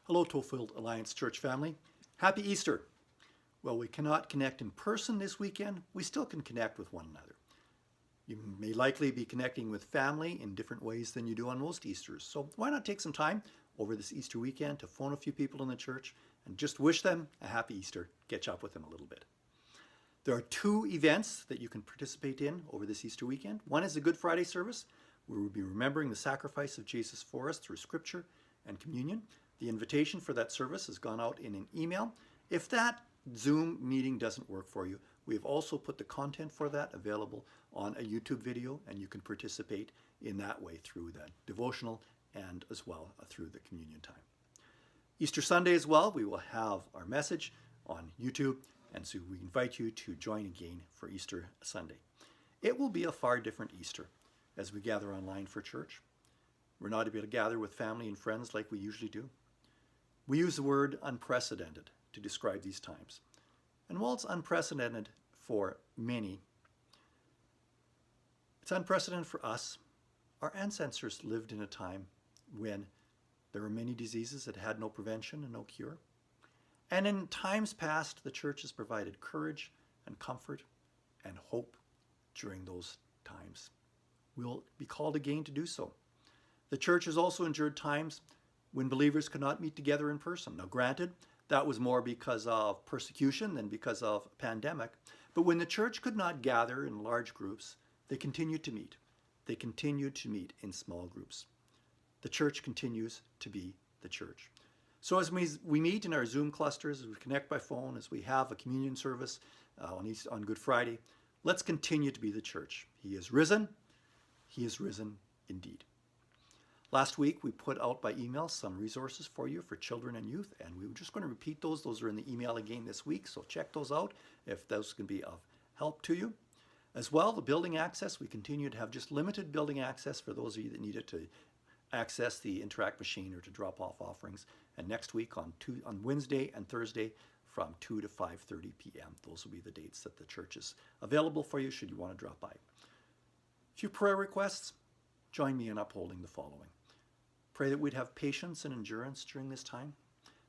Hello, Tofield Alliance Church family. Happy Easter. Well, we cannot connect in person this weekend. We still can connect with one another. You may likely be connecting with family in different ways than you do on most Easters. So why not take some time over this Easter weekend to phone a few people in the church and just wish them a happy Easter, catch up with them a little bit. There are two events that you can participate in over this Easter weekend. One is the Good Friday service, where we'll be remembering the sacrifice of Jesus for us through Scripture and communion. The invitation for that service has gone out in an email. If that Zoom meeting doesn't work for you, we have also put the content for that available on a YouTube video, and you can participate in that way through the devotional and as well through the communion time. Easter Sunday as well, we will have our message on YouTube, and so we invite you to join again for Easter Sunday. It will be a far different Easter as we gather online for church. We're not able to gather with family and friends like we usually do. We use the word unprecedented to describe these times. And while it's unprecedented for many, it's unprecedented for us. Our ancestors lived in a time when there were many diseases that had no prevention and no cure. And in times past, the church has provided courage and comfort and hope during those times. We'll be called again to do so. The church has also endured times when believers could not meet together in person. Now, granted, that was more because of persecution than because of a pandemic. But when the church could not gather in large groups, they continued to meet. They continued to meet in small groups. The church continues to be the church. So as we meet in our Zoom clusters, as we connect by phone, as we have a communion service on Good Friday, let's continue to be the church. He is risen. He is risen indeed. Last week, we put out by email some resources for you for children and youth, and we were just going to repeat those. Those are in the email again this week, so check those out if those can be of help to you. As well, the building access, we continue to have just limited building access for those of you that need it to access the Interact machine or to drop off offerings. And next week on Wednesday and Thursday from 2 to 5:30 p.m. Those will be the dates that the church is available for you should you want to drop by. A few prayer requests. Join me in upholding the following. Pray that we'd have patience and endurance during this time.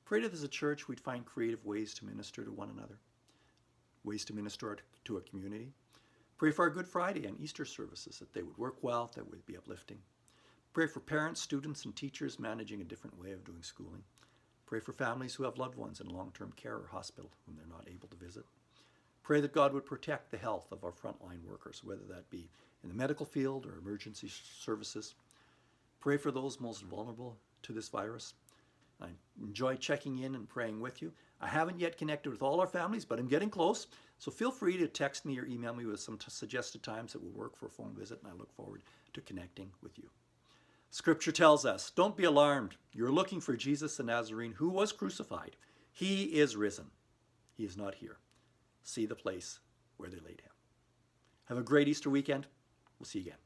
Pray that as a church we'd find creative ways to minister to one another, ways to minister to a community. Pray for our Good Friday and Easter services, that they would work well, that would be uplifting. Pray for parents, students, and teachers managing a different way of doing schooling. Pray for families who have loved ones in long-term care or hospital whom they're not able to visit. Pray that God would protect the health of our frontline workers, whether that be in the medical field or emergency services. Pray for those most vulnerable to this virus. I enjoy checking in and praying with you. I haven't yet connected with all our families, but I'm getting close. So feel free to text me or email me with some suggested times that will work for a phone visit, and I look forward to connecting with you. Scripture tells us, don't be alarmed. You're looking for Jesus the Nazarene who was crucified. He is risen. He is not here. See the place where they laid him. Have a great Easter weekend. We'll see you again.